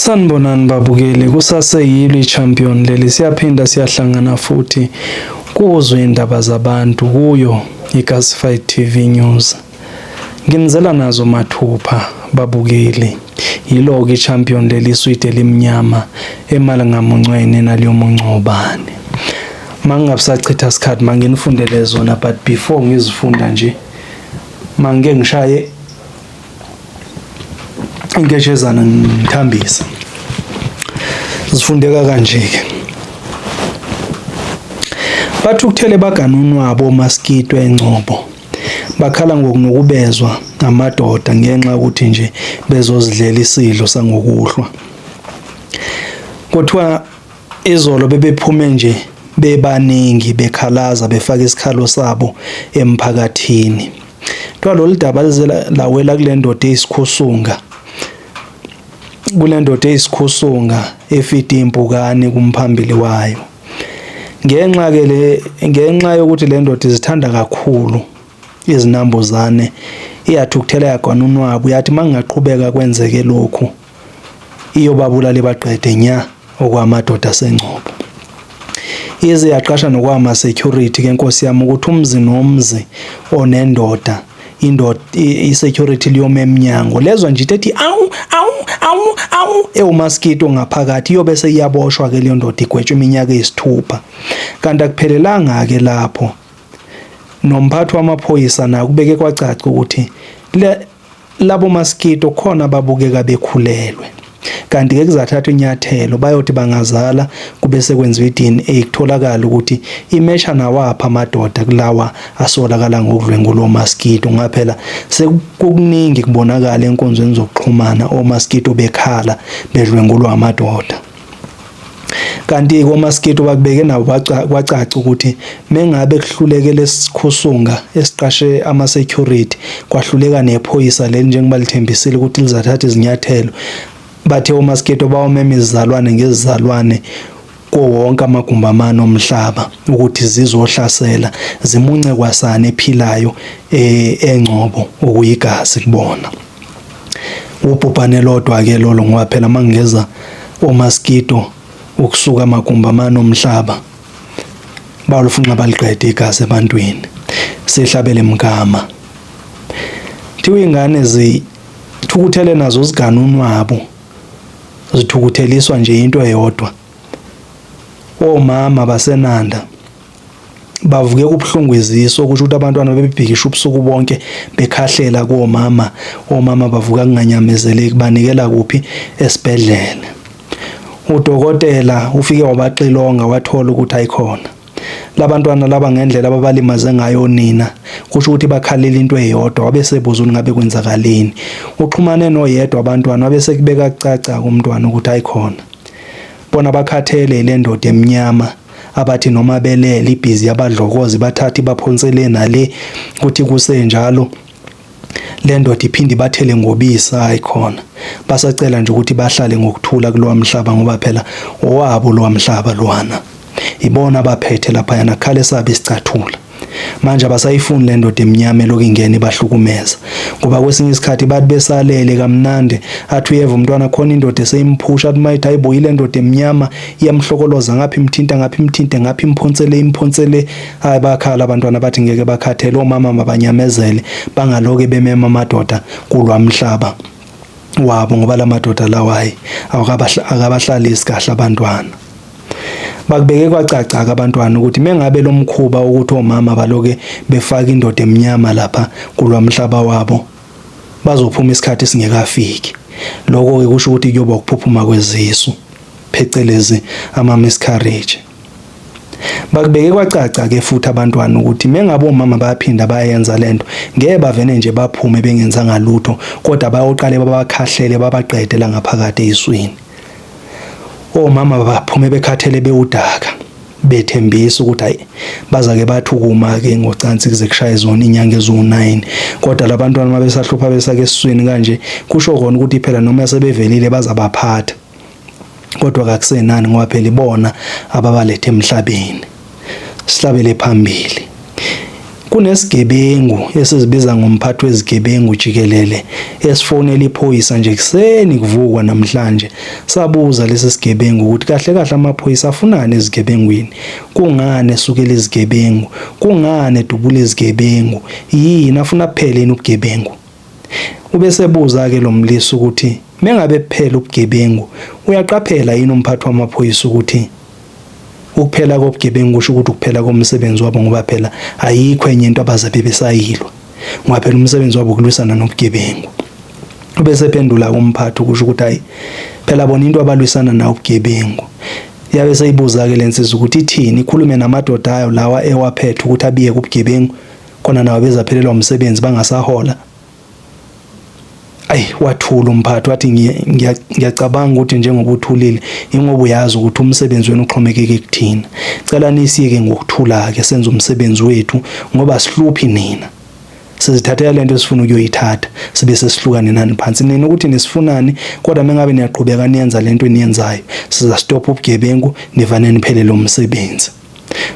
Sanibonani babukeli, kusaseyilo i-champion leli, siyaphinda siyahlangana futhi kuzwe indaba zabantu kuyo iGasified TV News. Nginizela nazo mathupha babukeli, yilo-ke i-champion leli iswidi elimnyama emalangamuncweni naliyo muncobane. Mangingabisachitha isikhathi manginifundele zona, but before ngizifunda nje mange ngishaye inkeshezana ngithambisa. Zifundeka kanje-ke. Bathi ukuthele baganunu wabo omaskito eNgcobo bakhala ngokunokubezwa amadoda ngenxa ukuthi nje bezozidlela isidlo sangokuhlwa. Kuthiwa izolo bebephume nje bebaningi bekhalaza befaka isikhalo sabo emphakathini. Kuthiwa lolu daba lawela kule ndoda eyisikhusunga. Kule ndoda eyisikhusunga efida impukane kumphambili wayo. Ngenxa yokuthi le ndoda izithanda kakhulu izinambuzane, iyathi ukuthela yaganunu wabo, yathi mangaqhubeka kwenzeke lokhu iyobabulala baqede nya okwamadoda aseNgcobo. Ize yaqasha nokwama security ke Nkosi yami ukuthi umzi nomzi onendoda i-security liyoma eminyango lezwa nje ethi awu ewumaskito ngaphakathi iyobe seyiyaboshwa ke leyo ndoda igwetshwe iminyaka eyisithupha. Kanti akuphelelanga ke lapho, nomphathi wamaphoyisa naye kubeke kwacaca ukuthi labo maskito khona babukeka bekhulelwe. Kanti ke kuzathathwa inyathelo bayothi bangazala kube sekwenziwa i-DNA kutholakala ukuthi imesha nawapha amadoda kulawa asolakala ngokudlwengula omaskito. Ngaphela sekukuningi kubonakala enkonzweni zokuxhumana omaskito bekhala bedlwengulwa amadoda. Kanti omaskito bakubeke nabo kwacaca ukuthi mengabe kuhluleke lesikhusunga esiqashe ama-security kwahluleka nephoyisa leli njengoba lithembisile ukuthi lizathatha izinyathelo, bathe omaskito bawomema izizalwane ngezizalwane wonke amagumbamano omhlaba ukuthi zizohlasela zimunce kwasana ephilayo eNgcobo okuyigazi kubona. Ubhubhane lodwa ke lolo ngoba phela mangeza omaskito ukusuka amagumbamano omhlaba balufuna baliqede igazi ebantwini sehlabele mgama. Thiwe ingane zithukuthele nazo ziganunu wabo zithukutheliswa nje into eyodwa. Omama baseNanda bavuke kubuhlungu iziso kusho ukuthi abantwana bebebhikisha ubusuku bonke bekhahlela komama. Omama bavuka kunganyamezeleki banikela kuphi? Esibhedlela. Udokotela ufike wabaxilonga wathola ukuthi ayikhona labantwana laba ngendlela ababalimaze ngayo nina, kusho ukuthi bakhalela into eyodwa. Wabesebuza ngabe kwenzakaleni, uxhumane noyedwa abantwana wabese kubeka kucaca kumntwana ukuthi ayikhona. Bona bakhathele le ndoda emnyama abathi noma belele ibhizi yabadlokozi bathathi baphonsele nale ukuthi kusenjalo le ndoda iphinde bathele ngobisi ayikhona. Basacela nje ukuthi bahlale ngokuthula kulowa mhlaba ngoba phela owabo lowa mhlaba lwana. Ibona abaphethe lapha yana khale sabe isicathula. Manje abasayifuni le ndoda emnyama lokungena ibahlukumeza ngoba kwesinye isikhathi bathi besalele kamnandi athi uyeva umntwana khona indoda eseyimphusha athi mayithi ayiboyile ndoda emnyama iyamhlokoloza ngapha imthinte imphonsele. Hayi bakhala abantwana bathi ngeke bakhathele, omama mabanyamezele bangaloke bemema amadoda kulwa mhlaba wabo ngoba la madoda lawayi akabahlalisi kahle abantwana. Bakubeke kwacaca abantwana ukuthi mengabe lo mkhuba ukuthi omama baloke befaka indoda emnyama lapha kulwa mhlaba wabo bazophuma isikhathi singekafiki. Lokho ke kusho ukuthi kuyoba ukuphuphuma kwezisu phecelezi ama-miscarriage. Bakubeke kwacaca ke futhi abantwana ukuthi mengabe omama bayaphinda bayenza lento ngeke bavene nje baphume bengenzanga lutho, kodwa bayoqale babakhahlele babaqede la ngaphakathi eziswini. Omama baphume bekhathele bewudaka bethembisa ukuthi hayi bazake bathukuma ke ngocansi kuze kushaye zona inyanga ezu9, kodwa labantwana mabesahlupha besake esiswini kanje kusho khona ukuthi phela noma sebevelile bazabaphatha, kodwa kakusenani ngoba phela ibona ababalethe emhlabeni. Sihlabele phambili. Kunesigebengu esizibiza ngomphathi wezigebengu jikelele esifonela iphoyisa nje kuseni kuvukwa namhlanje sabuza lesi sigebengu ukuthi kahle kahle amaphoyisa afunani ezigebengwini, kungani esukela izigebengu, kungani edubula izigebengu, yini afuna kuphele yini ubugebengu. Ubese buza ke lo mlisi ukuthi mengabe kuphela ubugebengu uyaqaphela yini umphathi wamaphoyisa ukuthi ukuphela kobugebengu kusho ukuthi ukuphela komsebenzi wabo, ngoba phela ayikho enye into abazabe besayilwa, ngoba phela umsebenzi wabo ukulwisana nobugebengu. Bese phendula umphathi kusho ukuthi hayi phela bona into abalwisana nawo ubugebengu. Yabe seyibuza ke lensizwa ukuthi ithini, ikhulume namadoda ayo lawa ewaphethe ukuthi abiye kubugebengu khona nawo bezaphelelwa umsebenzi bangasahola. Ayi wathula umphathi wathi ngiyacabanga ukuthi njengoba uthulile ingoba uyazi ukuthi umsebenzi wenu uxhomekeke kuthina. Cela nisiyeke ngokuthula ke senze umsebenzi wethu ngoba sihluphi nina. Sizithathela lento esifuna ukuyoyithatha sibe sesihlukane nani phansi. Nina ukuthi nisifunani kodwa mengabe niyaqhubeka niyenza lento eniyenzayo siza stop ubugebengu nivane niphelele umsebenzi.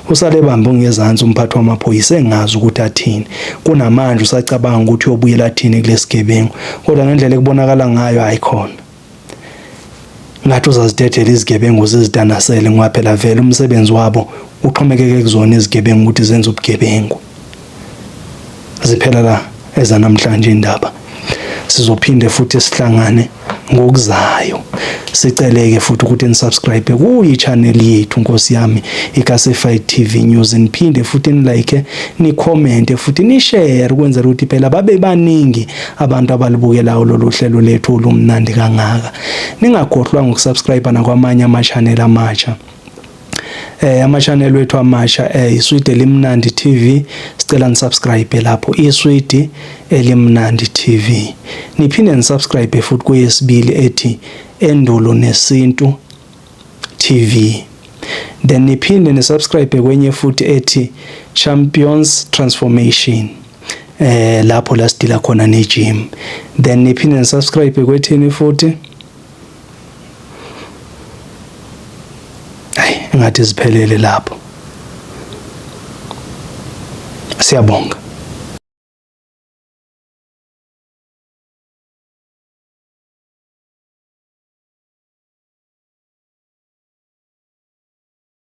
Usale bambe ngezantsi umphathi wamaphoyisa engazi ukuthi athini. Kunamanje usacabanga ukuthi uyobuyela athini kulesigebengu kodwa ngendlela ekubonakala ngayo ayikhona. Ngathi uzazidedela izigebengu zizidanasele ngoba phela vele umsebenzi wabo uxhomekeke kuzona izigebengu ukuthi zenze ubugebengu. Ziphela la ezanamhlanje indaba. Sizophinde futhi sihlangane ngokuzayo. Siceleke futhi ukuthi nisubscribe kuyi channel yethu Nkosi yami iClassified TV News, niphinde futhi nilike, nicommente futhi nishare ukwenzela ukuthi phela babe baningi abantu abalibukelayo lolu hlelo lethu olumnandi kangaka. Ningakhohlwa ngokusubscribe nakwamanye ama-channel amatsha. Ama-channel wethu amasha iSweet Elimnandi TV, sicela nisubscribe lapho iSweet Elimnandi TV. Niphinde nisubscribe futhi kweyesibili ethi Endulo Nesintu TV. Then niphinde nisubscribe kwenye futhi ethi Champions Transformation, lapho la sidila khona ne-gym. Then niphinde nisubscribe kwethini futhi ngathi ziphelele lapho. Siyabonga.